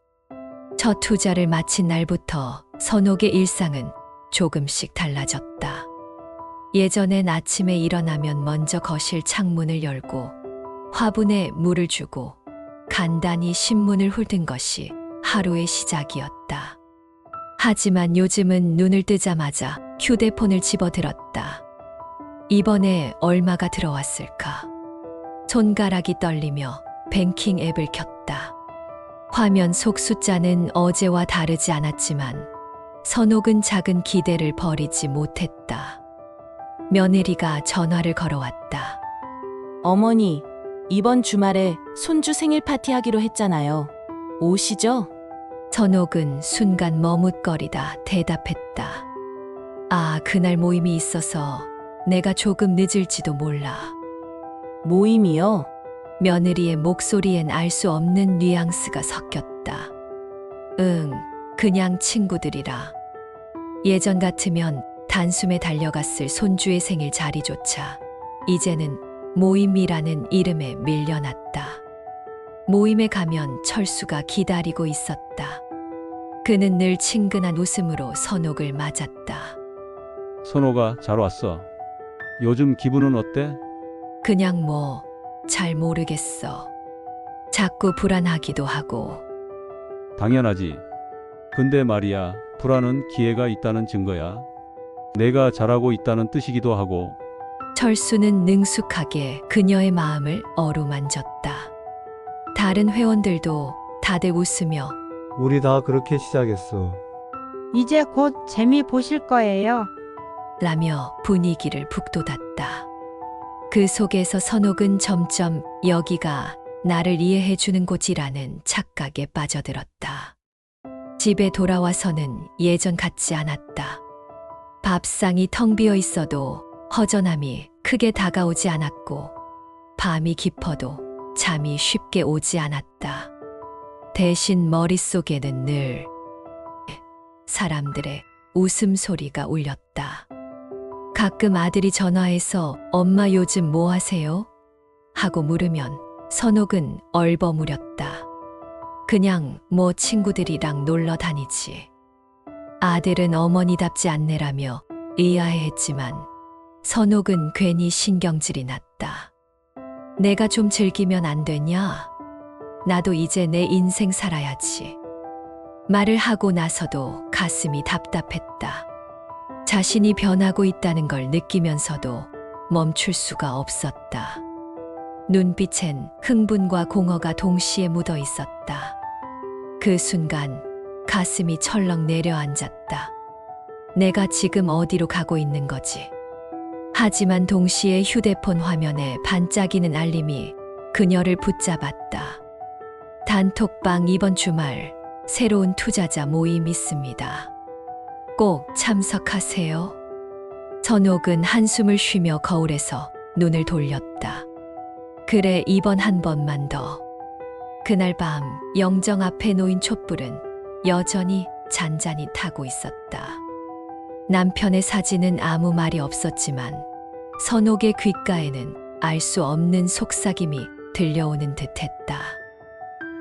첫 투자를 마친 날부터 선옥의 일상은 조금씩 달라졌다. 예전엔 아침에 일어나면 먼저 거실 창문을 열고 화분에 물을 주고 간단히 신문을 훑은 것이 하루의 시작이었다. 하지만 요즘은 눈을 뜨자마자 휴대폰을 집어들었다. 이번에 얼마가 들어왔을까? 손가락이 떨리며 뱅킹 앱을 켰다. 화면 속 숫자는 어제와 다르지 않았지만 선옥은 작은 기대를 버리지 못했다. 며느리가 전화를 걸어왔다. 어머니, 이번 주말에 손주 생일 파티 하기로 했잖아요. 오시죠? 선옥은 순간 머뭇거리다 대답했다. 아, 그날 모임이 있어서 내가 조금 늦을지도 몰라. 모임이요? 며느리의 목소리엔 알 수 없는 뉘앙스가 섞였다. 응, 그냥 친구들이라. 예전 같으면 단숨에 달려갔을 손주의 생일 자리조차 이제는 모임이라는 이름에 밀려났다. 모임에 가면 철수가 기다리고 있었다. 그는 늘 친근한 웃음으로 선옥을 맞았다. 선호가 잘 왔어. 요즘 기분은 어때? 그냥 뭐 잘 모르겠어. 자꾸 불안하기도 하고. 당연하지. 근데 말이야, 불안은 기회가 있다는 증거야. 내가 잘하고 있다는 뜻이기도 하고. 철수는 능숙하게 그녀의 마음을 어루만졌다. 다른 회원들도 다들 웃으며 우리 다 그렇게 시작했어. 이제 곧 재미 보실 거예요. 라며 분위기를 북돋았다. 그 속에서 선옥은 점점 여기가 나를 이해해주는 곳이라는 착각에 빠져들었다. 집에 돌아와서는 예전 같지 않았다. 밥상이 텅 비어 있어도 허전함이 크게 다가오지 않았고, 밤이 깊어도 잠이 쉽게 오지 않았다. 대신 머릿속에는 늘 사람들의 웃음소리가 울렸다. 가끔 아들이 전화해서 엄마 요즘 뭐 하세요? 하고 물으면 선옥은 얼버무렸다. 그냥 뭐 친구들이랑 놀러 다니지. 아들은 어머니답지 않네라며 의아해했지만 선옥은 괜히 신경질이 났다. 내가 좀 즐기면 안 되냐? 나도 이제 내 인생 살아야지. 말을 하고 나서도 가슴이 답답했다. 자신이 변하고 있다는 걸 느끼면서도 멈출 수가 없었다. 눈빛엔 흥분과 공허가 동시에 묻어 있었다. 그 순간 가슴이 철렁 내려앉았다. 내가 지금 어디로 가고 있는 거지? 하지만 동시에 휴대폰 화면에 반짝이는 알림이 그녀를 붙잡았다. 단톡방 이번 주말 새로운 투자자 모임 있습니다. 꼭 참석하세요. 선옥은 한숨을 쉬며 거울에서 눈을 돌렸다. 그래, 이번 한 번만 더. 그날 밤 영정 앞에 놓인 촛불은 여전히 잔잔히 타고 있었다. 남편의 사진은 아무 말이 없었지만 선옥의 귓가에는 알 수 없는 속삭임이 들려오는 듯했다.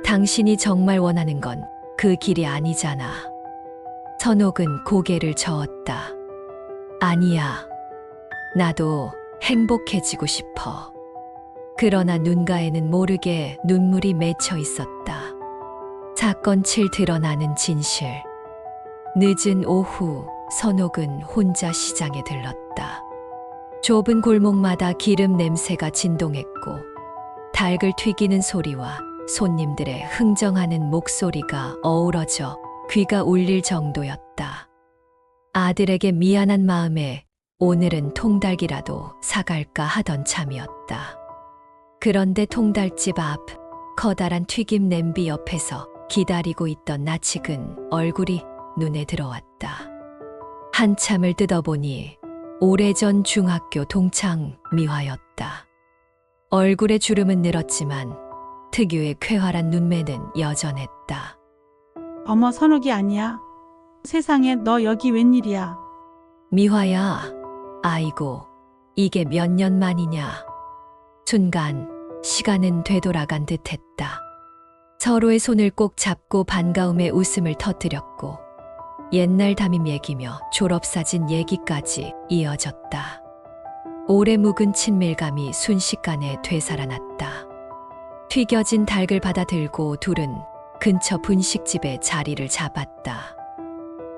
당신이 정말 원하는 건 그 길이 아니잖아. 선옥은 고개를 저었다. 아니야. 나도 행복해지고 싶어. 그러나 눈가에는 모르게 눈물이 맺혀 있었다. 사건 7 드러나는 진실. 늦은 오후 선옥은 혼자 시장에 들렀다. 좁은 골목마다 기름 냄새가 진동했고 닭을 튀기는 소리와 손님들의 흥정하는 목소리가 어우러져 귀가 울릴 정도였다. 아들에게 미안한 마음에 오늘은 통닭이라도 사갈까 하던 참이었다. 그런데 통닭집 앞 커다란 튀김 냄비 옆에서 기다리고 있던 낯익은 얼굴이 눈에 들어왔다. 한참을 뜯어보니 오래전 중학교 동창 미화였다. 얼굴의 주름은 늘었지만 특유의 쾌활한 눈매는 여전했다. 어머, 선옥이 아니야. 세상에, 너 여기 웬일이야? 미화야, 아이고, 이게 몇 년 만이냐. 순간 시간은 되돌아간 듯했다. 서로의 손을 꼭 잡고 반가움에 웃음을 터뜨렸고 옛날 담임 얘기며 졸업사진 얘기까지 이어졌다. 오래 묵은 친밀감이 순식간에 되살아났다. 튀겨진 닭을 받아 들고 둘은 근처 분식집에 자리를 잡았다.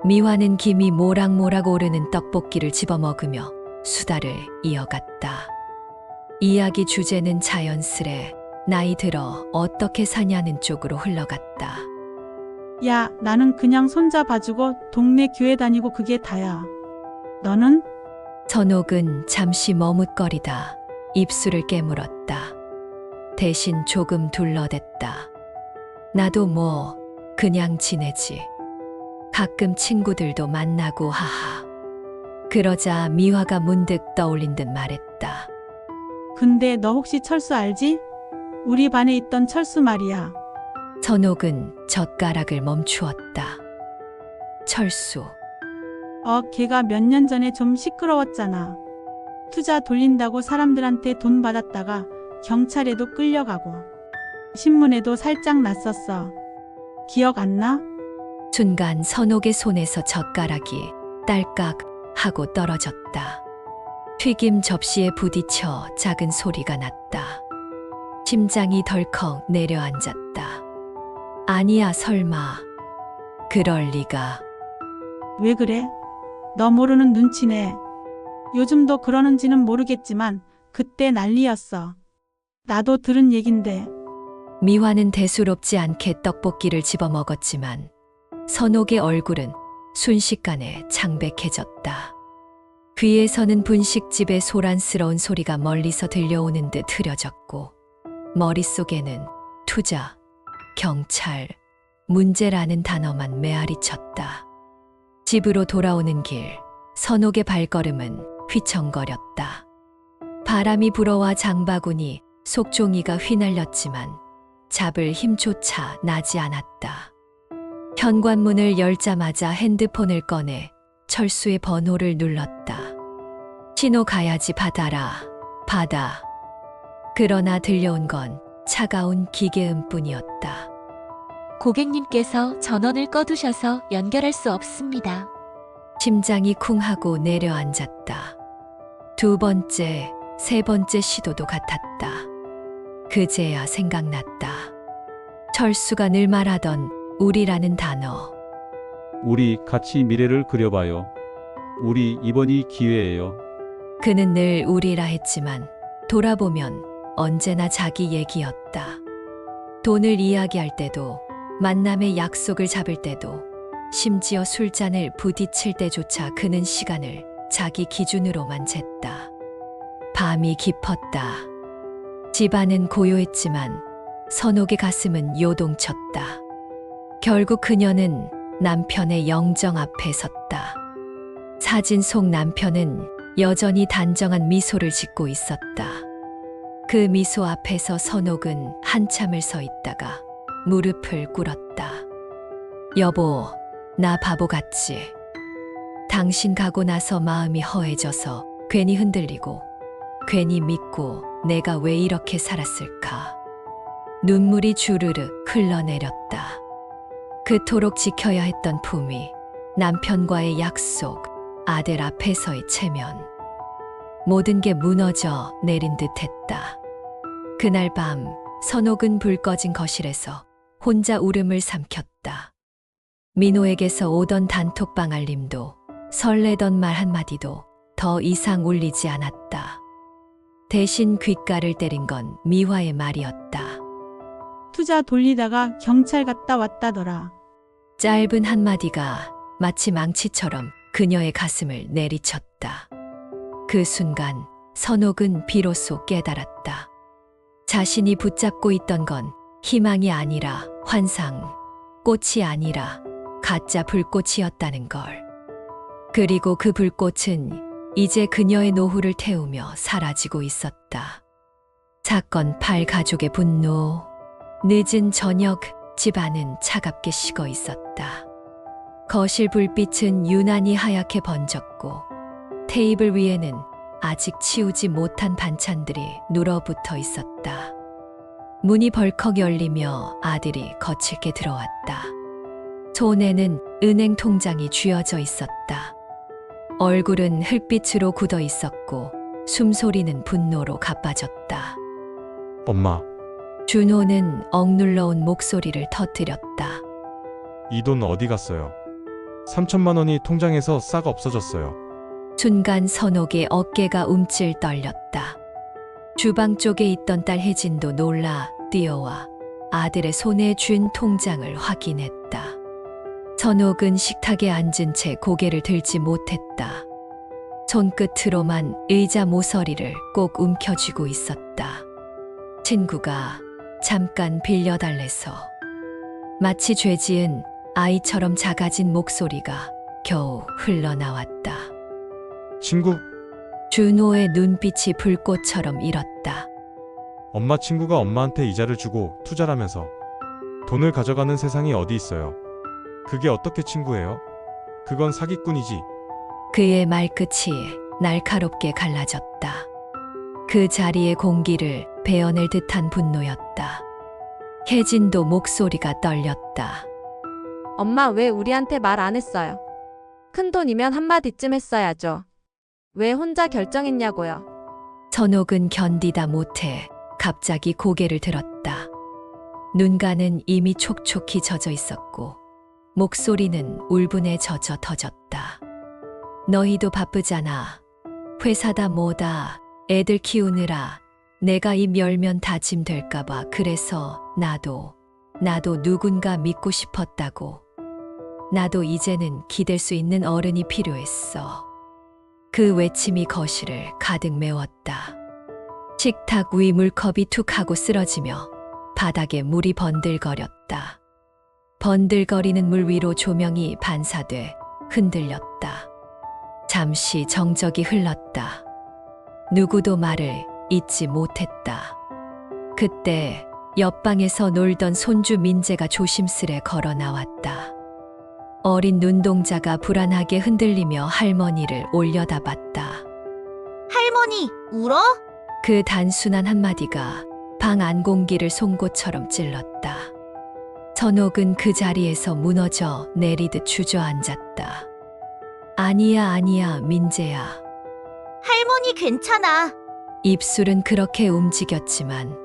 미화는 김이 모락모락 오르는 떡볶이를 집어먹으며 수다를 이어갔다. 이야기 주제는 자연스레 나이 들어 어떻게 사냐는 쪽으로 흘러갔다. 야, 나는 그냥 손자 봐주고 동네 교회 다니고 그게 다야. 너는? 선옥은 잠시 머뭇거리다 입술을 깨물었다. 대신 조금 둘러댔다. 나도 뭐 그냥 지내지. 가끔 친구들도 만나고 하하. 그러자 미화가 문득 떠올린 듯 말했다. 근데 너 혹시 철수 알지? 우리 반에 있던 철수 말이야. 선옥은 젓가락을 멈추었다. 철수. 걔가 몇 년 전에 좀 시끄러웠잖아. 투자 돌린다고 사람들한테 돈 받았다가 경찰에도 끌려가고 신문에도 살짝 났었어. 기억 안 나? 순간 선옥의 손에서 젓가락이 딸깍 하고 떨어졌다. 튀김 접시에 부딪혀 작은 소리가 났다. 심장이 덜컥 내려앉았다. 아니야, 설마. 그럴 리가. 왜 그래? 너 모르는 눈치네. 요즘도 그러는지는 모르겠지만 그때 난리였어. 나도 들은 얘긴데. 미화는 대수롭지 않게 떡볶이를 집어먹었지만 선옥의 얼굴은 순식간에 창백해졌다. 귀에서는 분식집의 소란스러운 소리가 멀리서 들려오는 듯 흐려졌고 머릿속에는 투자, 경찰, 문제라는 단어만 메아리 쳤다. 집으로 돌아오는 길, 선옥의 발걸음은 휘청거렸다. 바람이 불어와 장바구니, 속종이가 휘날렸지만 잡을 힘조차 나지 않았다. 현관문을 열자마자 핸드폰을 꺼내 철수의 번호를 눌렀다. 신호 가야지 받아라, 받아. 그러나 들려온 건 차가운 기계음뿐이었다. 고객님께서 전원을 꺼두셔서 연결할 수 없습니다. 심장이 쿵하고 내려앉았다. 두 번째, 세 번째 시도도 같았다. 그제야 생각났다. 철수가 늘 말하던 우리라는 단어. 우리 같이 미래를 그려봐요. 우리 이번이 기회예요. 그는 늘 우리라 했지만 돌아보면 언제나 자기 얘기였다. 돈을 이야기할 때도, 만남의 약속을 잡을 때도, 심지어 술잔을 부딪힐 때조차 그는 시간을 자기 기준으로만 쟀다. 밤이 깊었다. 집안은 고요했지만 선옥의 가슴은 요동쳤다. 결국 그녀는 남편의 영정 앞에 섰다. 사진 속 남편은 여전히 단정한 미소를 짓고 있었다. 그 미소 앞에서 선옥은 한참을 서 있다가 무릎을 꿇었다. 여보, 나 바보 같지? 당신 가고 나서 마음이 허해져서 괜히 흔들리고 괜히 믿고 내가 왜 이렇게 살았을까? 눈물이 주르륵 흘러내렸다. 그토록 지켜야 했던 품위, 남편과의 약속, 아들 앞에서의 체면. 모든 게 무너져 내린 듯했다. 그날 밤 선옥은 불 꺼진 거실에서 혼자 울음을 삼켰다. 민호에게서 오던 단톡방 알림도, 설레던 말 한마디도 더 이상 울리지 않았다. 대신 귓가를 때린 건 미화의 말이었다. 투자 돌리다가 경찰 갔다 왔다더라. 짧은 한마디가 마치 망치처럼 그녀의 가슴을 내리쳤다. 그 순간 선옥은 비로소 깨달았다. 자신이 붙잡고 있던 건 희망이 아니라 환상, 꽃이 아니라 가짜 불꽃이었다는 걸. 그리고 그 불꽃은 이제 그녀의 노후를 태우며 사라지고 있었다. 사건 팔 가족의 분노. 늦은 저녁 집안은 차갑게 식어 있었다. 거실 불빛은 유난히 하얗게 번졌고 테이블 위에는 아직 치우지 못한 반찬들이 눌어붙어 있었다. 문이 벌컥 열리며 아들이 거칠게 들어왔다. 손에는 은행 통장이 쥐어져 있었다. 얼굴은 흙빛으로 굳어 있었고 숨소리는 분노로 가빠졌다. 엄마, 준호는 억눌러온 목소리를 터뜨렸다. 이 돈 어디 갔어요? 3천만 원이 통장에서 싹 없어졌어요. 순간 선옥의 어깨가 움찔 떨렸다. 주방 쪽에 있던 딸 혜진도 놀라 뛰어와 아들의 손에 쥔 통장을 확인했다. 선옥은 식탁에 앉은 채 고개를 들지 못했다. 손끝으로만 의자 모서리를 꼭 움켜쥐고 있었다. 친구가 잠깐 빌려달래서. 마치 죄지은 아이처럼 작아진 목소리가 겨우 흘러나왔다. 친구, 준호의 눈빛이 불꽃처럼 일었다. 엄마 친구가 엄마한테 이자를 주고 투자라면서 돈을 가져가는 세상이 어디 있어요? 그게 어떻게 친구예요? 그건 사기꾼이지. 그의 말끝이 날카롭게 갈라졌다. 그 자리의 공기를 베어낼 듯한 분노였다. 혜진도 목소리가 떨렸다. 엄마 왜 우리한테 말 안 했어요? 큰 돈이면 한마디쯤 했어야죠. 왜 혼자 결정했냐고요. 선옥은 견디다 못해 갑자기 고개를 들었다. 눈가는 이미 촉촉히 젖어 있었고 목소리는 울분에 젖어 터졌다. 너희도 바쁘잖아. 회사다 뭐다. 애들 키우느라 내가 입 열면 다 짐 될까봐 그래서 나도 누군가 믿고 싶었다고. 나도 이제는 기댈 수 있는 어른이 필요했어. 그 외침이 거실을 가득 메웠다. 식탁 위 물컵이 툭 하고 쓰러지며 바닥에 물이 번들거렸다. 번들거리는 물 위로 조명이 반사돼 흔들렸다. 잠시 정적이 흘렀다. 누구도 말을 잇지 못했다. 그때 옆방에서 놀던 손주 민재가 조심스레 걸어 나왔다. 어린 눈동자가 불안하게 흔들리며 할머니를 올려다봤다. 할머니, 울어? 그 단순한 한마디가 방 안 공기를 송곳처럼 찔렀다. 선옥은 그 자리에서 무너져 내리듯 주저앉았다. 아니야, 아니야, 민재야. 할머니 괜찮아. 입술은 그렇게 움직였지만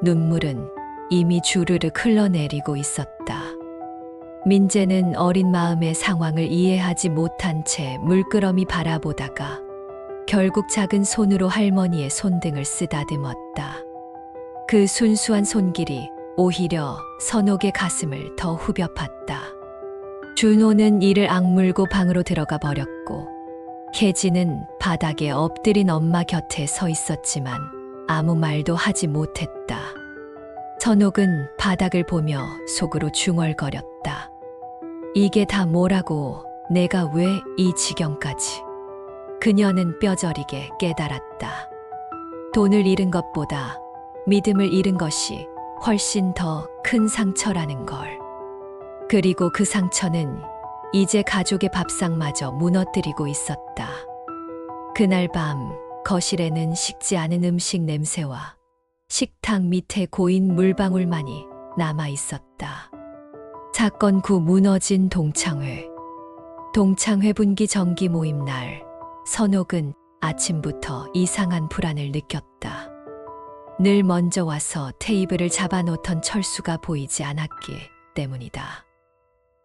눈물은 이미 주르륵 흘러내리고 있었다. 민재는 어린 마음의 상황을 이해하지 못한 채 물끄러미 바라보다가 결국 작은 손으로 할머니의 손등을 쓰다듬었다. 그 순수한 손길이 오히려 선옥의 가슴을 더 후벼 팠다. 준호는 이를 악물고 방으로 들어가 버렸고 혜진은 바닥에 엎드린 엄마 곁에 서 있었지만 아무 말도 하지 못했다. 선옥은 바닥을 보며 속으로 중얼거렸다. 이게 다 뭐라고, 내가 왜 이 지경까지. 그녀는 뼈저리게 깨달았다. 돈을 잃은 것보다 믿음을 잃은 것이 훨씬 더 큰 상처라는 걸. 그리고 그 상처는 이제 가족의 밥상마저 무너뜨리고 있었다. 그날 밤 거실에는 식지 않은 음식 냄새와 식탁 밑에 고인 물방울만이 남아 있었다. 사건 후 무너진 동창회. 동창회 분기 정기 모임 날, 선옥은 아침부터 이상한 불안을 느꼈다. 늘 먼저 와서 테이블을 잡아놓던 철수가 보이지 않았기 때문이다.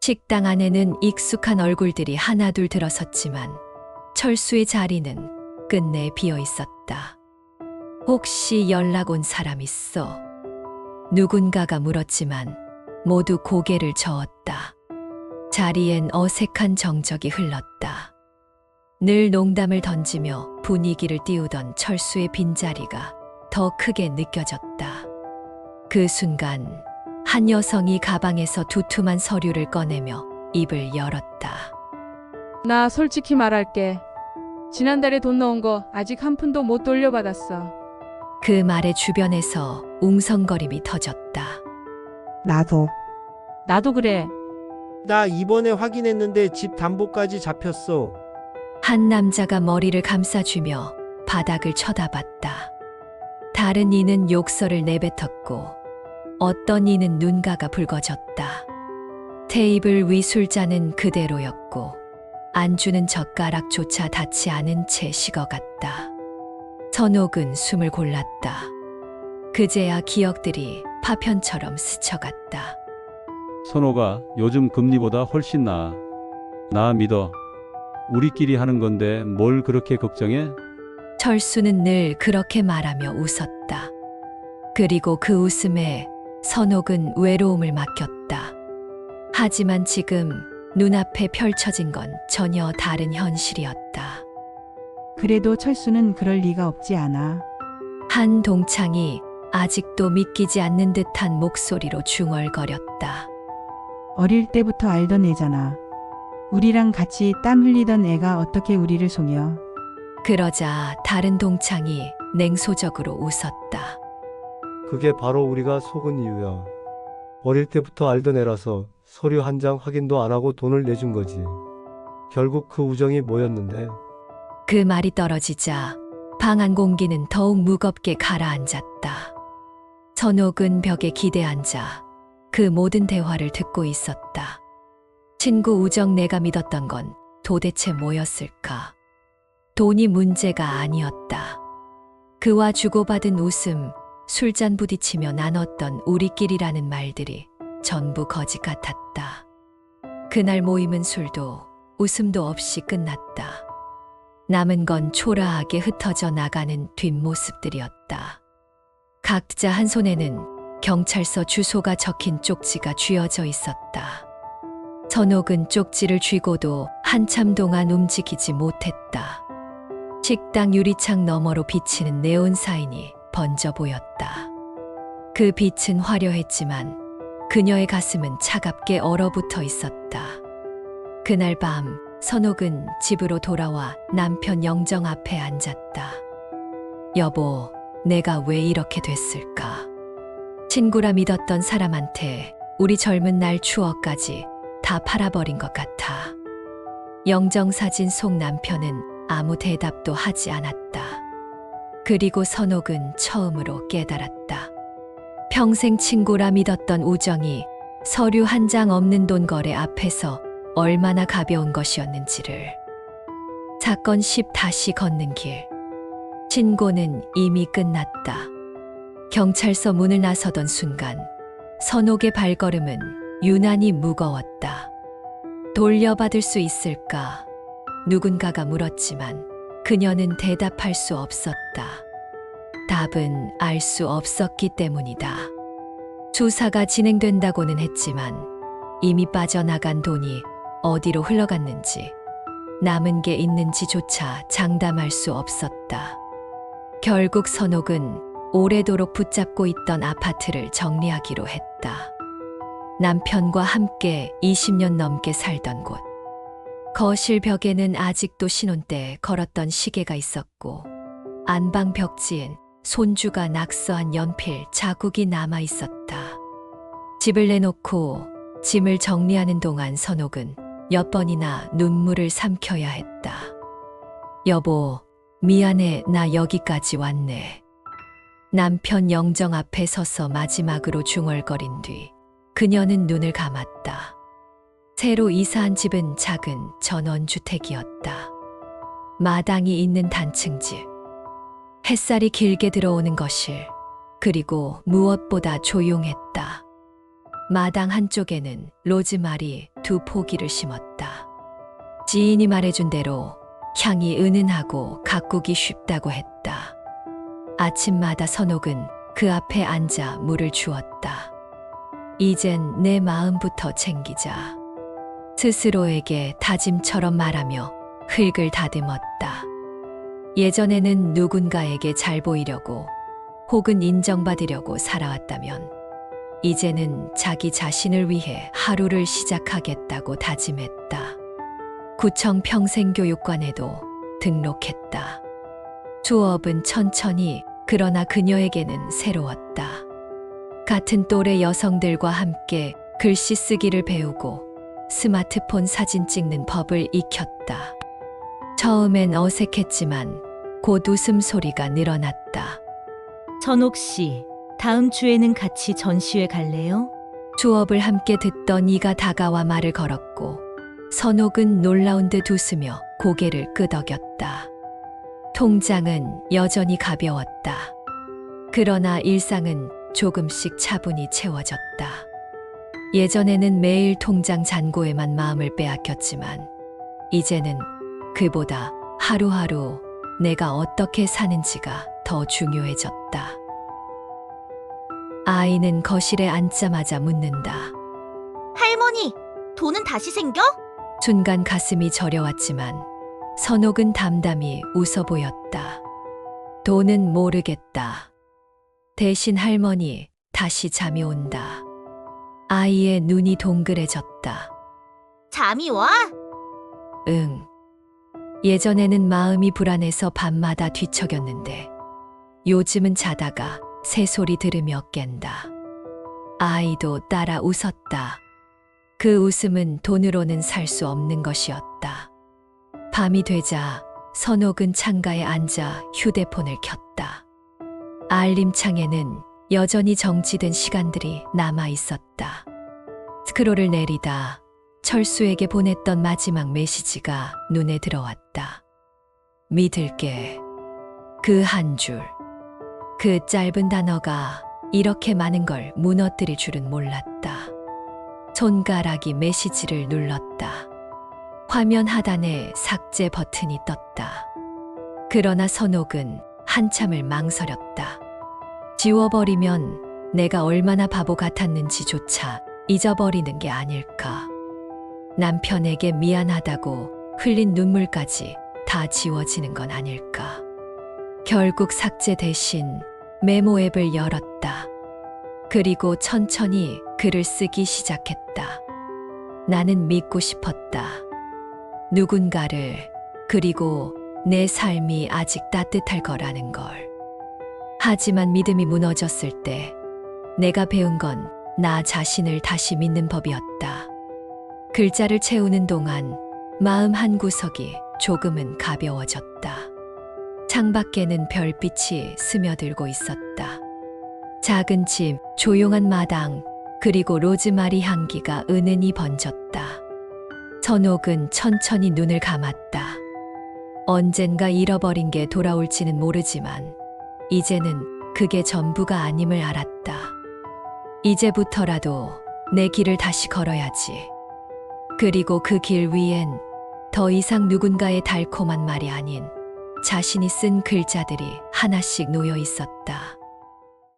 식당 안에는 익숙한 얼굴들이 하나둘 들어섰지만 철수의 자리는 끝내 비어 있었다. 혹시 연락 온 사람 있어? 누군가가 물었지만 모두 고개를 저었다. 자리엔 어색한 정적이 흘렀다. 늘 농담을 던지며 분위기를 띄우던 철수의 빈자리가 더 크게 느껴졌다. 그 순간 한 여성이 가방에서 두툼한 서류를 꺼내며 입을 열었다. 나 솔직히 말할게. 지난달에 돈 넣은 거 아직 한 푼도 못 돌려받았어. 그 말에 주변에서 웅성거림이 터졌다. 나도 그래. 나 이번에 확인했는데 집 담보까지 잡혔어. 한 남자가 머리를 감싸주며 바닥을 쳐다봤다. 다른 이는 욕설을 내뱉었고 어떤 이는 눈가가 붉어졌다. 테이블 위 술잔은 그대로였고 안주는 젓가락조차 닿지 않은 채 식어갔다. 선옥은 숨을 골랐다. 그제야 기억들이 파편처럼 스쳐갔다. 선호가 요즘 금리보다 훨씬 나아. 나 믿어. 우리끼리 하는 건데 뭘 그렇게 걱정해? 철수는 늘 그렇게 말하며 웃었다. 그리고 그 웃음에 선옥은 외로움을 맡겼다. 하지만 지금 눈앞에 펼쳐진 건 전혀 다른 현실이었다. 그래도 철수는 그럴 리가 없지 않아. 한 동창이 아직도 믿기지 않는 듯한 목소리로 중얼거렸다. 어릴 때부터 알던 애잖아. 우리랑 같이 땀 흘리던 애가 어떻게 우리를 속여. 그러자 다른 동창이 냉소적으로 웃었다. 그게 바로 우리가 속은 이유야. 어릴 때부터 알던 애라서 서류 한 장 확인도 안 하고 돈을 내준 거지. 결국 그 우정이 뭐였는데. 그 말이 떨어지자 방 안 공기는 더욱 무겁게 가라앉았다. 선옥은 벽에 기대앉아 그 모든 대화를 듣고 있었다. 친구 우정, 내가 믿었던 건 도대체 뭐였을까? 돈이 문제가 아니었다. 그와 주고받은 웃음, 술잔 부딪히며 나눴던 우리끼리라는 말들이 전부 거짓 같았다. 그날 모임은 술도 웃음도 없이 끝났다. 남은 건 초라하게 흩어져 나가는 뒷모습들이었다. 각자 한 손에는 경찰서 주소가 적힌 쪽지가 쥐어져 있었다. 선옥은 쪽지를 쥐고도 한참 동안 움직이지 못했다. 식당 유리창 너머로 비치는 네온 사인이 번져 보였다. 그 빛은 화려했지만 그녀의 가슴은 차갑게 얼어붙어 있었다. 그날 밤 선옥은 집으로 돌아와 남편 영정 앞에 앉았다. 여보, 내가 왜 이렇게 됐을까? 친구라 믿었던 사람한테 우리 젊은 날 추억까지 다 팔아버린 것 같아. 영정 사진 속 남편은 아무 대답도 하지 않았다. 그리고 선옥은 처음으로 깨달았다. 평생 친구라 믿었던 우정이 서류 한 장 없는 돈 거래 앞에서 얼마나 가벼운 것이었는지를. 사건 10 다시 걷는 길. 신고는 이미 끝났다. 경찰서 문을 나서던 순간 선옥의 발걸음은 유난히 무거웠다. 돌려받을 수 있을까? 누군가가 물었지만 그녀는 대답할 수 없었다. 답은 알 수 없었기 때문이다. 수사가 진행된다고는 했지만 이미 빠져나간 돈이 어디로 흘러갔는지, 남은 게 있는지조차 장담할 수 없었다. 결국 선옥은 오래도록 붙잡고 있던 아파트를 정리하기로 했다. 남편과 함께 20년 넘게 살던 곳. 거실 벽에는 아직도 신혼 때 걸었던 시계가 있었고, 안방 벽지엔 손주가 낙서한 연필 자국이 남아 있었다. 집을 내놓고 짐을 정리하는 동안 선옥은 몇 번이나 눈물을 삼켜야 했다. 여보, 미안해, 나 여기까지 왔네. 남편 영정 앞에 서서 마지막으로 중얼거린 뒤 그녀는 눈을 감았다. 새로 이사한 집은 작은 전원주택이었다. 마당이 있는 단층집. 햇살이 길게 들어오는 거실. 그리고 무엇보다 조용했다. 마당 한쪽에는 로즈마리 2포기를 심었다. 지인이 말해준 대로 향이 은은하고 가꾸기 쉽다고 했다. 아침마다 선옥은 그 앞에 앉아 물을 주었다. 이젠 내 마음부터 챙기자. 스스로에게 다짐처럼 말하며 흙을 다듬었다. 예전에는 누군가에게 잘 보이려고 혹은 인정받으려고 살아왔다면 이제는 자기 자신을 위해 하루를 시작하겠다고 다짐했다. 구청 평생교육관에도 등록했다. 수업은 천천히, 그러나 그녀에게는 새로웠다. 같은 또래 여성들과 함께 글씨 쓰기를 배우고 스마트폰 사진 찍는 법을 익혔다. 처음엔 어색했지만 곧 웃음소리가 늘어났다. 선옥 씨, 다음 주에는 같이 전시회 갈래요? 수업을 함께 듣던 이가 다가와 말을 걸었고 선옥은 놀라운 듯 웃으며 고개를 끄덕였다. 통장은 여전히 가벼웠다. 그러나 일상은 조금씩 차분히 채워졌다. 예전에는 매일 통장 잔고에만 마음을 빼앗겼지만 이제는 그보다 하루하루 내가 어떻게 사는지가 더 중요해졌다. 아이는 거실에 앉자마자 묻는다. 할머니, 돈은 다시 생겨? 순간 가슴이 저려왔지만 선옥은 담담히 웃어 보였다. 돈은 모르겠다. 대신 할머니, 다시 잠이 온다. 아이의 눈이 동그래졌다. 잠이 와? 응. 예전에는 마음이 불안해서 밤마다 뒤척였는데 요즘은 자다가 새소리 들으며 깬다. 아이도 따라 웃었다. 그 웃음은 돈으로는 살 수 없는 것이었다. 밤이 되자 선옥은 창가에 앉아 휴대폰을 켰다. 알림창에는 여전히 정지된 시간들이 남아 있었다. 스크롤을 내리다 철수에게 보냈던 마지막 메시지가 눈에 들어왔다. 믿을게. 그 한 줄. 그 짧은 단어가 이렇게 많은 걸 무너뜨릴 줄은 몰랐다. 손가락이 메시지를 눌렀다. 화면 하단에 삭제 버튼이 떴다. 그러나 선옥은 한참을 망설였다. 지워버리면 내가 얼마나 바보 같았는지조차 잊어버리는 게 아닐까. 남편에게 미안하다고 흘린 눈물까지 다 지워지는 건 아닐까. 결국 삭제 대신 메모 앱을 열었다. 그리고 천천히 글을 쓰기 시작했다. 나는 믿고 싶었다. 누군가를, 그리고 내 삶이 아직 따뜻할 거라는 걸. 하지만 믿음이 무너졌을 때 내가 배운 건 나 자신을 다시 믿는 법이었다. 글자를 채우는 동안 마음 한 구석이 조금은 가벼워졌다. 창밖에는 별빛이 스며들고 있었다. 작은 집, 조용한 마당, 그리고 로즈마리 향기가 은은히 번졌다. 선옥은 천천히 눈을 감았다. 언젠가 잃어버린 게 돌아올지는 모르지만 이제는 그게 전부가 아님을 알았다. 이제부터라도 내 길을 다시 걸어야지. 그리고 그 길 위엔 더 이상 누군가의 달콤한 말이 아닌 자신이 쓴 글자들이 하나씩 놓여 있었다.